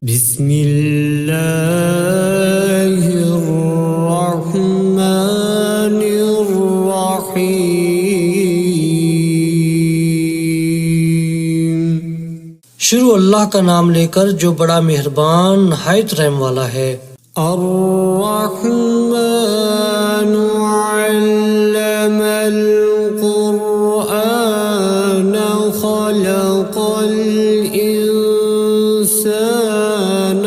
बिस्मिल्लाहिर्रहमानिर्रहीम। शुरू अल्लाह का नाम लेकर जो बड़ा मेहरबान नहायत रहम वाला है। अर्रहमानु अल्लमल कुरआन खलक़ल इंसान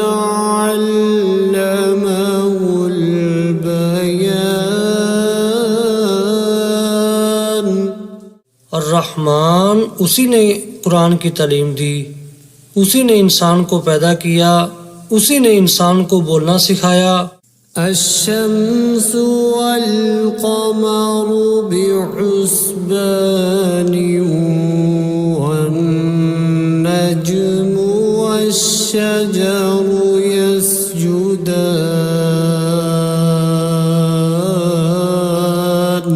अल्लमहुल बयान। अर्रहमान उसी ने कुरान की तालीम दी, उसी ने इंसान को पैदा किया, उसी ने इंसान को बोलना सिखाया। अश्शम्सु वल क़मरु बिहुस्बानि वन नज्मु वश्शजरु यस्जुदान।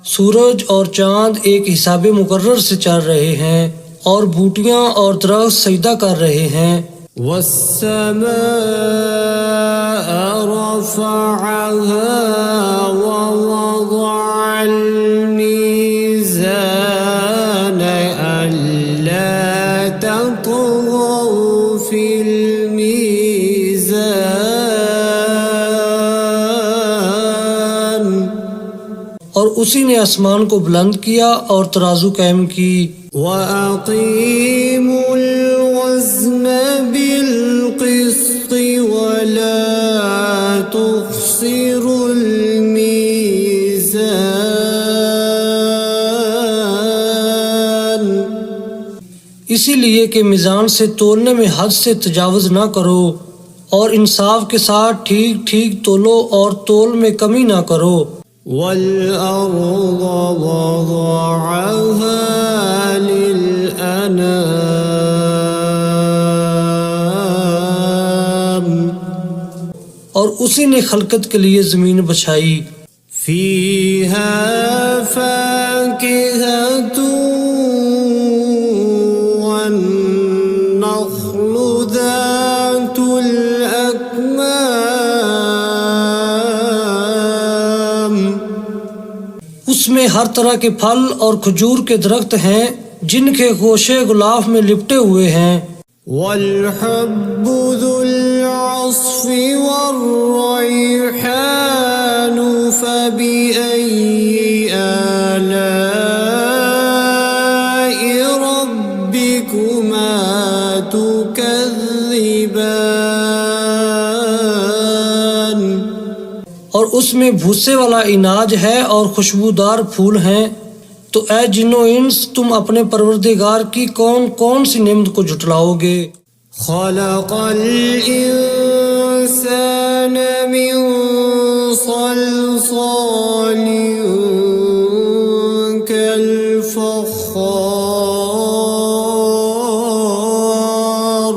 सूरज और चांद एक हिसाबे मुकर्रर से चल रहे हैं और बूटियां और दरख्त सजदा कर रहे हैं। वस्समाअ रफ़अहा व वज़अल मीज़ान अल्ला ततग़ौ फ़िल मीज़ान। और उसी ने आसमान को बुलंद किया और तराजू कायम की। वअक़ीमुल वज़्न बिल क़िस्ति वला तुख़्सिरुल मीज़ान। इसीलिए कि मीज़ान से तोलने में हद से तजावुज़ ना करो और इंसाफ के साथ ठीक ठीक तोलो और तोल में कमी ना करो। वल-अर्ज़ वज़अहा लिल-अनाम। और उसी ने खलकत के लिए ज़मीन बछाई। फ़ीहा फ़ाकिहतुन वन्नख़्लु ज़ातुल अकमाम। उसमें हर तरह के फल और खजूर के दरख्त हैं जिनके गोशे गुलाफ में लिपटे हुए हैं। वल-हब्बु ज़ुल-अस्फ़ि वर्रैहानु फ़बिअय्यि आलाइ रब्बिकुमा तुकज़्ज़िबान। और उसमें भूसे वाला इनाज है और खुशबूदार फूल हैं। तो ऐ जिन्नो इंस तुम अपने परवरदिगार की कौन कौन सी नेमत को झुटलाओगे। खलक़ल इंसान मिन सल्सालिन कल फ़ख़्ख़ार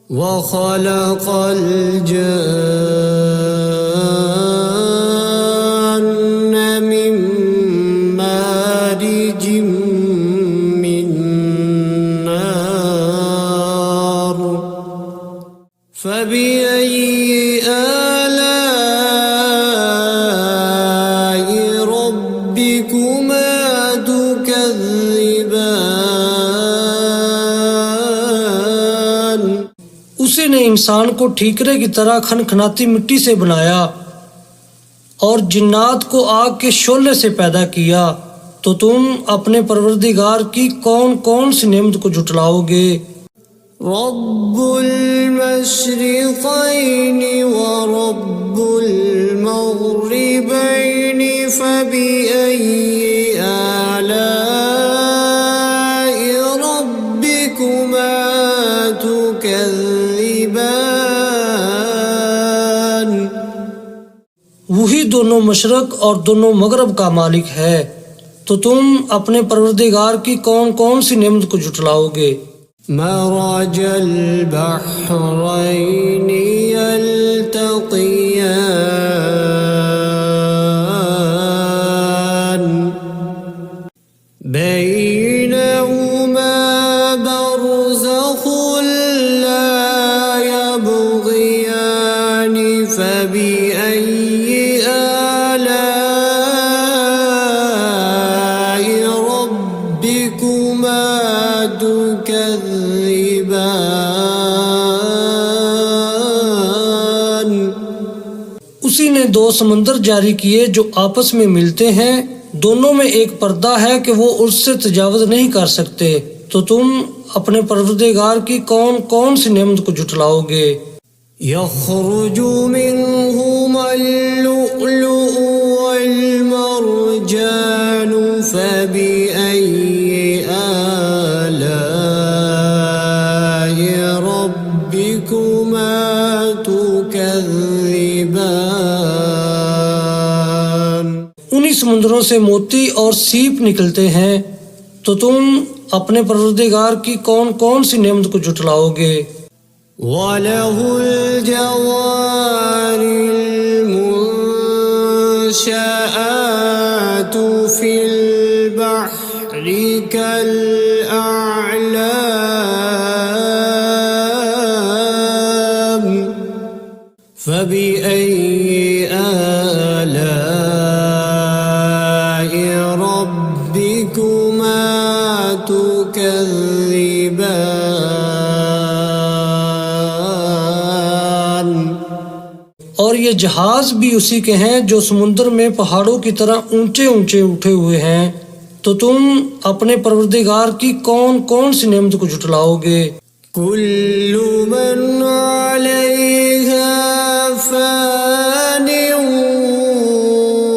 व खलक़ल जन्न मिन मारिजिम मिन नार फ़बिअय्यि आलाइ रब्बिकुमा तुकज़्ज़िबान। उसी ने इंसान को ठीकरे की तरह खनखनाती मिट्टी से बनाया और जिन्नात को आग के शोले से पैदा किया। तो तुम अपने परवरदिगार की कौन कौन सी नेमत को झुटलाओगे। रब्बुल मशरिक़ैनि व रब्बुल मग़रिबैनि फ़बिअय्यि आलाइ रब्बिकुमा तुकज़्ज़िबान। वही दोनों मशरक और दोनों मगरब का मालिक है। तो तुम अपने परवरदिगार की कौन कौन सी नेमत को झुटलाओगे। मरजल बहरैनि यल्तक़ियान बैनहुमा बरज़ख़ुल उसी ने दो समंदर जारी किए जो आपस में मिलते हैं, दोनों में एक पर्दा है कि वो उससे तजावुज़ नहीं कर सकते। तो तुम अपने परवरदिगार की कौन कौन सी नेमत को झुटलाओगे? यख़रुजु मिन्हुमल लुअलुअ वल मरजानु फ़बिअय्यि आलाइ रब्बिकुमा तुकज़्ज़िबान। उन्हीं समुद्रों से मोती और सीप निकलते हैं, तो तुम अपने परवरदिगार की कौन कौन सी नेमत को झुटलाओगे? वलहुल जवारिल मुंशआतु फिल बहरि कल अअलाम फबिअय्यि आलाइ रब्बिकुमा तुकज़्ज़िबान। और ये जहाज भी उसी के हैं जो समुद्र में पहाड़ों की तरह ऊंचे ऊंचे उठे हुए हैं। तो तुम अपने परवरदिगार की कौन कौन सी नेमत को झुटलाओगे? कुल्लु मन अलैहा फ़ानिन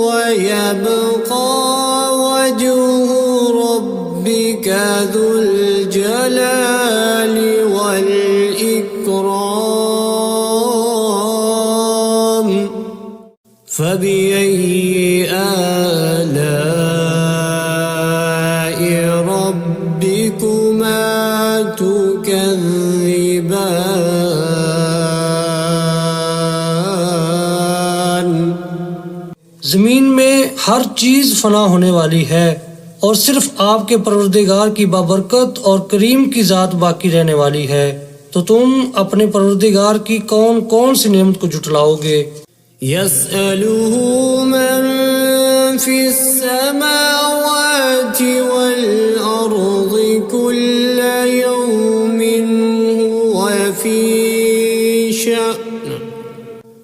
व यबक़ा वज्हु रब्बिका ज़ुल जलालि वल इकराम फ़बिअय्यि आलाइ रब्बिकुमा तुकज़्ज़िबान। जमीन में हर चीज फना होने वाली है और सिर्फ आपके परवरदिगार की बाबरकत और करीम की जात बाकी रहने वाली है। तो तुम अपने परवरदिगार की कौन कौन सी नेमत को झुटलाओगे? यसअलुहु मन फिस्समावाति वल अर्ज़ि कुल्ल यौमिन हुव फी शअन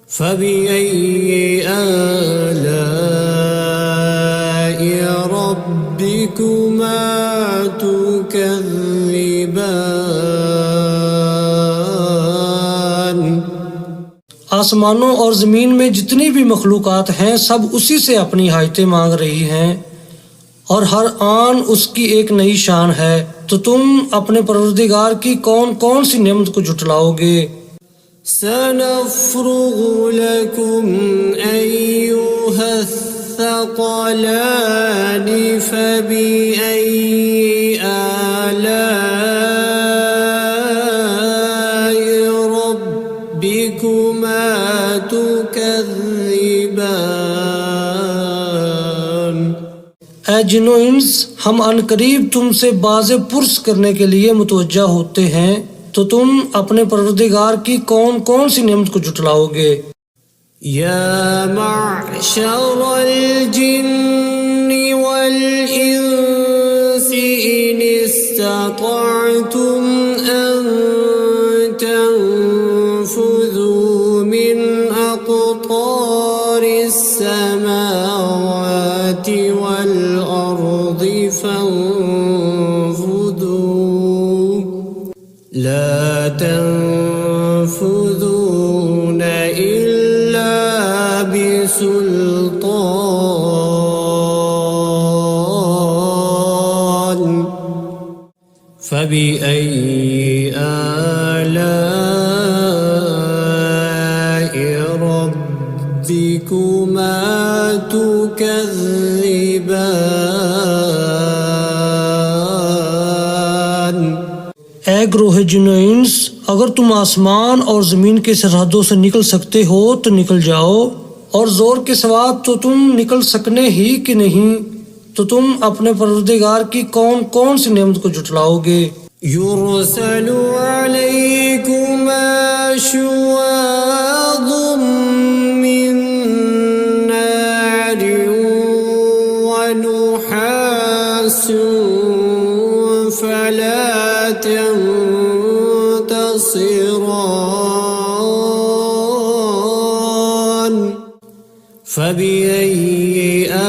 फबिअय्यि आलाइ रब्बिकुमा तुकज़्ज़िबान। आसमानों और जमीन में जितनी भी मखलूकात हैं सब उसी से अपनी हाजतें मांग रही हैं और हर आन उसकी एक नई शान है। तो तुम अपने परवरदिगार की कौन कौन सी नेमत को झुटलाओगे? सनफ़्रुगु लकुम अय्युहस्सक़लानि फबिअय्यि आलाइ रब्बिकुमा तुकज़्ज़िबान। ऐ जिन्नो इंस, हम अनकरीब तुमसे बाज़े पुरस करने के लिए मुतवज्जा होते हैं। तो तुम अपने परवरदिगार की कौन कौन सी नेमत को झुटलाओगे? या मअशरल जिन्नि वल इंसि इन इस्ततअतुम अन तनफुज़ू मिन अक़तारिस समावाति वल अर्ज़ि फंफुज़ू ला तनफुज़ून इल्ला बिसुल्तान फबिअय्यि आलाइ रब्बिकुमा तुकज़्ज़िबान। ऐ ग्रोह जिन्नो इंस, अगर तुम आसमान और जमीन की सरहदों से निकल सकते हो तो निकल जाओ, और जोर के सवाब तो तुम निकल सकने ही कि नहीं। तो तुम अपने परवरदिगार की कौन कौन सी नेमत को झुटलाओगे? युरसलु अलैकुमा शुवाज़ुम मिन नारिन व नुहासुन फला तंफुरून تبصران فبأي آلاء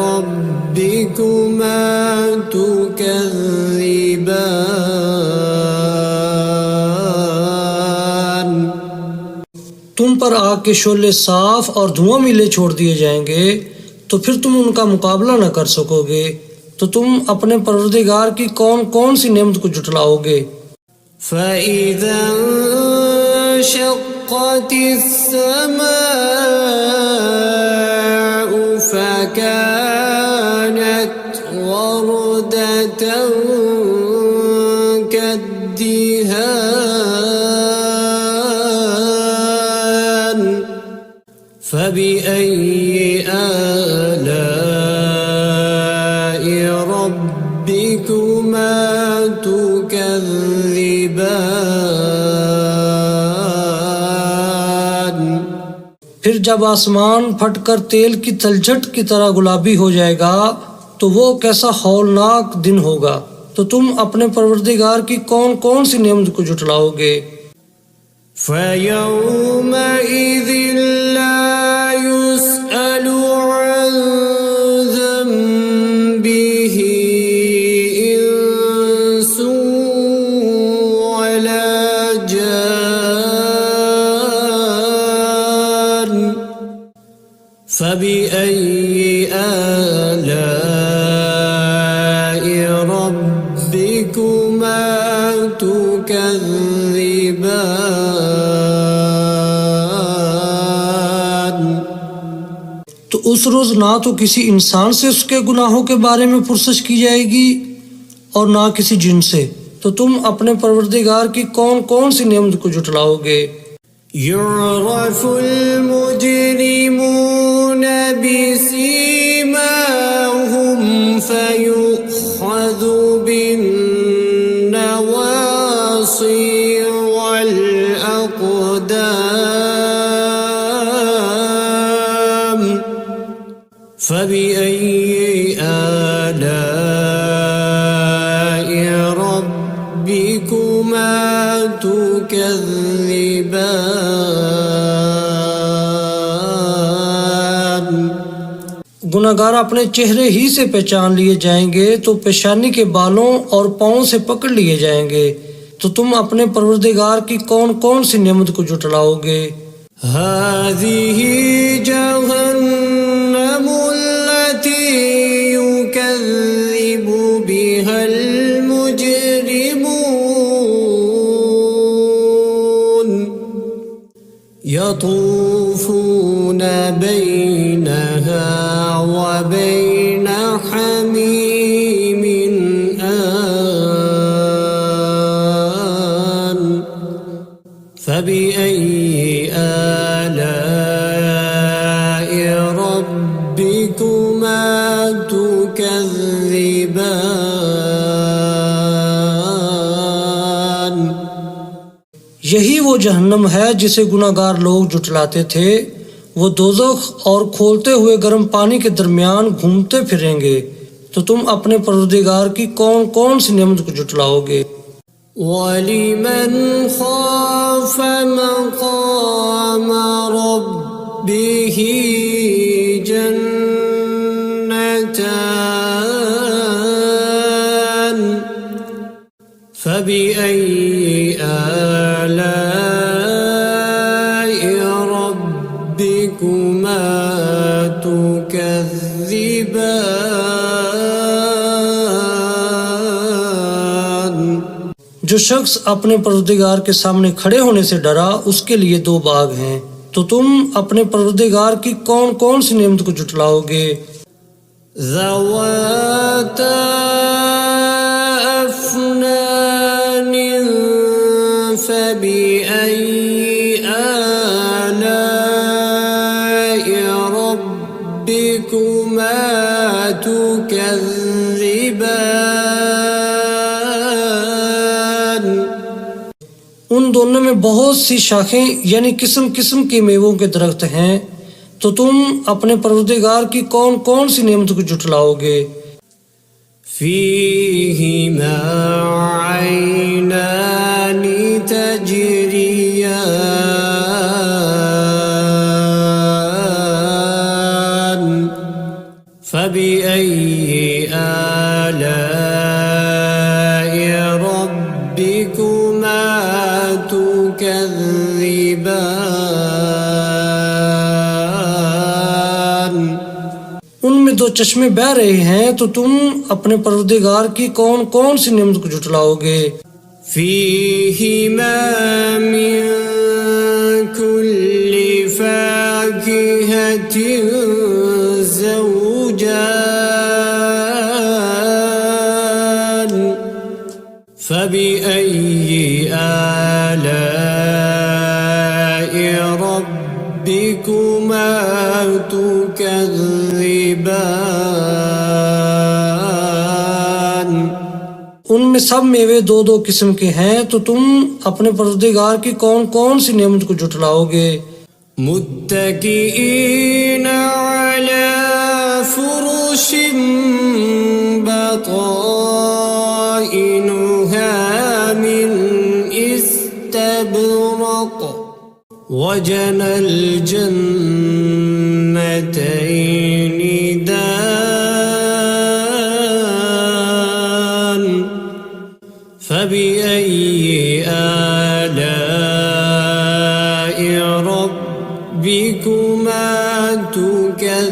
ربكما تكذبان तुम पर आग के शोले साफ और धुआं मिले छोड़ दिए जाएंगे तो फिर तुम उनका मुकाबला न कर सकोगे। तो तुम अपने परवरदिगार की कौन कौन सी नेमत को जुटलाओगे। فإذا انشقت السماء فكانت وردة كالدهان فبأي آلاء ربكما تكذبان फिर जब आसमान फटकर तेल की तलछट की तरह गुलाबी हो जाएगा तो वो कैसा हौलनाक दिन होगा। तो तुम अपने परवरदिगार की कौन कौन सी नेमत को जुटलाओगे। فيومئذ لا يسأل عن ذنبه إنس ولا جان فبأي آلاء ربكما تكذبان तो उस रोज ना तो किसी इंसान से उसके गुनाहों के बारे में पुरसश की जाएगी और ना किसी जिन से। तो तुम अपने परवरदिगार की कौन कौन सी नेमत को जुटलाओगे। يعرف المجرمون بسيماهم فيؤخذ بالنواصي والأقدام فبأي آلاء ربكما تكذبان गुनाहगार अपने चेहरे ही से पहचान लिए जाएंगे तो पेशानी के बालों और पाँव से पकड़ लिए जाएंगे। तो तुम अपने परवरदिगार की कौन कौन सी नेमत को जुटलाओगे। هذه جهنم التي يكذب بها المجرمون يطوفون بينها وبين حميم آن فبأي آلاء ربكما تكذبان यही वो जहन्नम है जिसे गुनाहगार लोग जुटलाते थे। वो दोज़ख और खोलते हुए गर्म पानी के दरमियान घूमते फिरेंगे। तो तुम अपने परवरदिगार की कौन कौन सी नेमत को जुटलाओगे। ولمن خاف مقام ربه جنتان فبأي آلاء ربكما تكذبان जो शख्स अपने परवरदिगार के सामने खड़े होने से डरा उसके लिए दो बाग हैं। तो तुम अपने परवरदिगार की कौन कौन सी नेमत को जुटलाओगे। ذواتا أفنان فبأي آلاء ربكما تكذبان उन दोनों में बहुत सी शाखें यानी किस्म किस्म के मेवों के दरख्त हैं। तो तुम अपने परवरदिगार की कौन कौन सी नेमत को जुटलाओगे। فيهما عينان تجريان فبأي آلاء ربكما تكذبان उनमें दो चश्मे बह रहे हैं, तो तुम अपने परवरदिगार की कौन कौन सी नेमत को झुटलाओगे। فيهما من كل فاكهة زوجان فبأي آلاء ربكما تكذبان उनमें सब मेवे दो दो किस्म के हैं, तो तुम अपने परवरदिगार की कौन कौन सी नेमत को झुटलाओगे। मुत्तकीईन अला फुरुश बताइनुहा मिन इस्तबरक वजनल जन्नतैनि दान فبأي آلاء ربكما تكذبان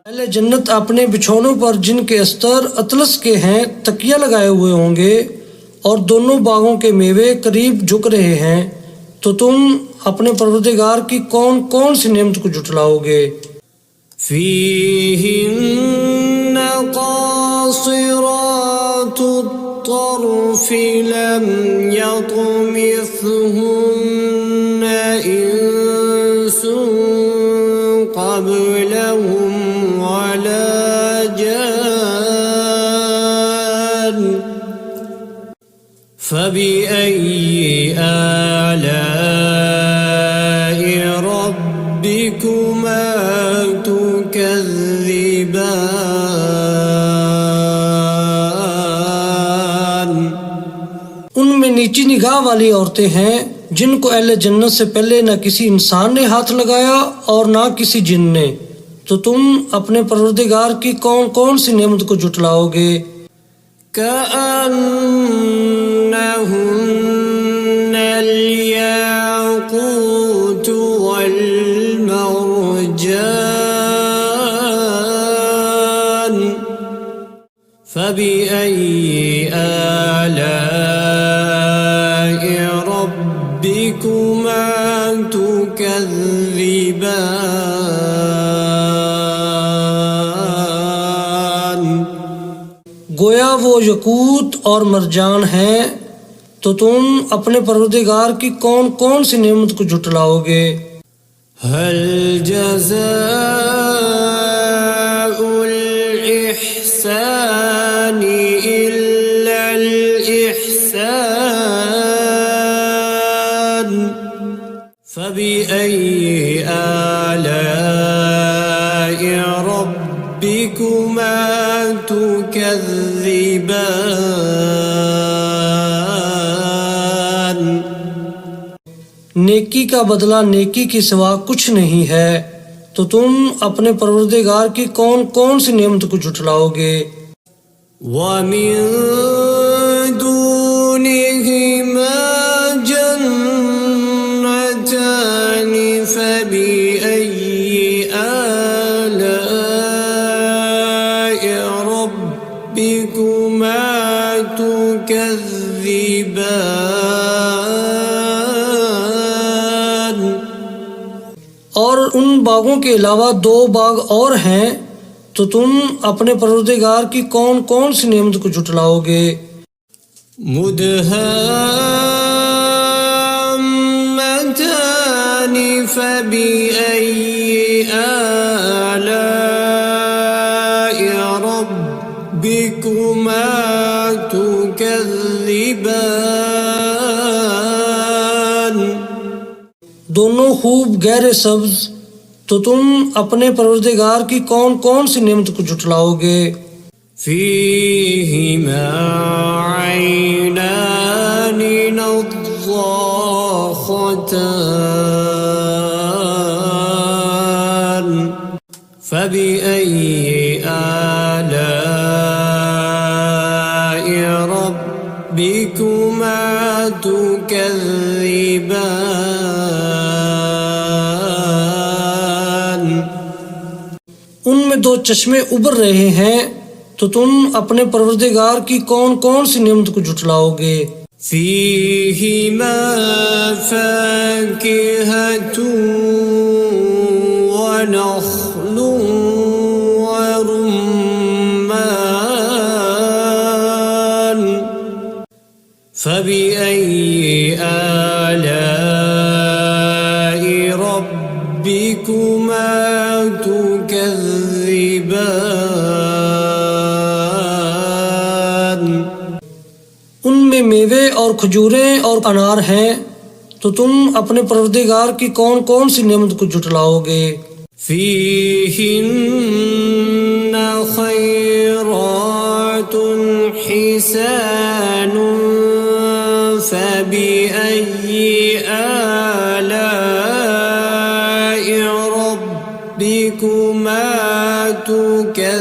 पहले जन्नत अपने बिछौनों पर जिनके अस्तर अतलस के हैं तकिया लगाए हुए होंगे, और दोनों बागों के मेवे करीब झुक रहे हैं, तो तुम अपने परवरदिगार की कौन कौन सी नेमत को झुटलाओगे। فيهن قاصرات الطرف لم يطمثهن إنس قبلهم ولا جان فبأي آلاء ربكما تكذبان उनमें नीची निगाह वाली औरतें हैं, जिनको अहले जन्नत से पहले न किसी इंसान ने हाथ लगाया और ना किसी जिन ने, तो तुम अपने परवरदिगार की कौन कौन सी नेमत को झुटलाओगे। كأنهن الياقوت والمرجان فبأي آلاء ربكما تكذبان गोया वो यकूत और मरजान हैं, तो तुम अपने परवरदिगार की कौन कौन सी नेमत को झुटलाओगे। هل جزاء الإحسان إلا الإحسان فبأي آلاء ربكما تكذبان नेकी का बदला नेकी के सिवा कुछ नहीं है, तो तुम अपने परवरदिगार की कौन कौन सी नेमत को झुटलाओगे। ومن دونهما جنتان فبأي آلاء ربكما تكذبان और उन बागों के अलावा दो बाग और हैं, तो तुम अपने परवरदिगार की कौन कौन सी नेमत को झुटलाओगे। मुदहाम्मतान फबिअय्यि आलाइ रब्बिकुमा तुकज़्ज़िबान दोनों खूब गहरे सब्ज, तो तुम अपने परवरदिगार की कौन कौन सी नेमत को जुटलाओगे। فيهما عينان نضاختان فبأي آلاء ربكما تكذبان। उनमें दो चश्मे उबर रहे हैं, तो तुम अपने परवरदिगार की कौन कौन सी नेमत को जुटलाओगे। فيهما فاكهة ونخل ورمان فبأي آلاء ربكما تكذبان। उनमें मेवे और खजूरें और अनार हैं, तो तुम अपने परवरदिगार की कौन कौन सी नेमत को जुटलाओगे। فيهن خيرات حسان فبأي آلاء ربكما تكذبان।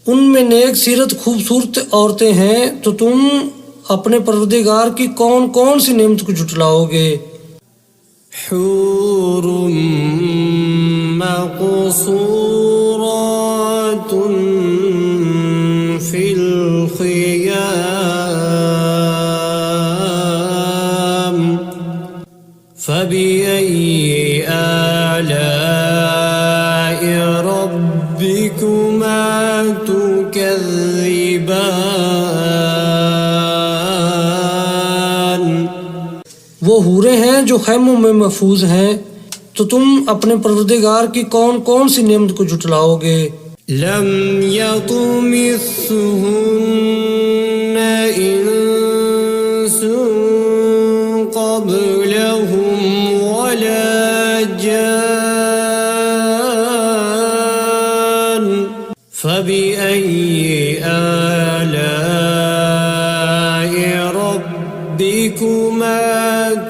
उनमें नेक सीरत खूबसूरत औरतें हैं, तो तुम अपने परवरदिगार की कौन कौन सी नेमत को जुटलाओगे। حور مقصورات في الخيام فبأي آلاء ربكما تكذبان। वो हूरें हैं जो खैमों में महफूज हैं, तो तुम अपने परवरदिगार की कौन कौन सी नेमत को जुटलाओगे। لم يطمثهن إنس قبلهم ولا جان فبأي آلاء ربكما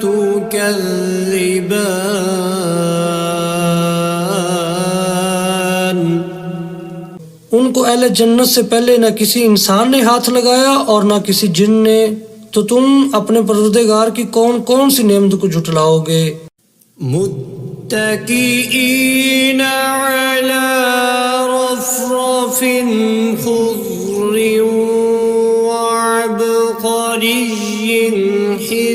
تكذبان। उनको अहले जन्नत से पहले न किसी इंसान ने हाथ लगाया और न किसी जिन ने, तो तुम अपने परवरदिगार की कौन कौन सी नेमत को जुटलाओगे। मुत्तकीईन अला रफ़रफ़िन ख़ुज़्र वअबक़रिय्यिन हिसान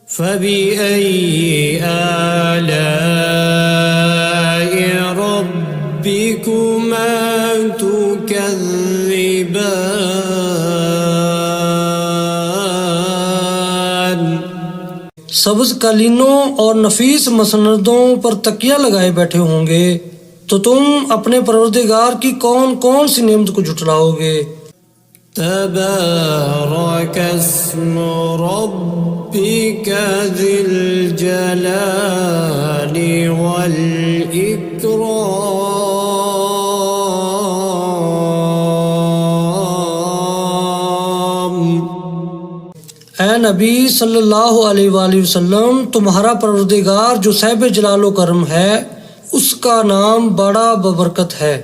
فبأي آلاء ربكما تكذبان। सब्ज कालीनों और नफीस मसनदों पर तकिया लगाए बैठे होंगे, तो तुम अपने परवरदिगार की कौन कौन सी नेमत को जुटलाओगे। تبارك اسم ربك ذي الجلال والإكرام। ऐ नबी सल्लल्लाहु अलैहि वसल्लम, तुम्हारा परवरदिगार जो साहिब जलालो करम है, उसका नाम बड़ा बबरकत है।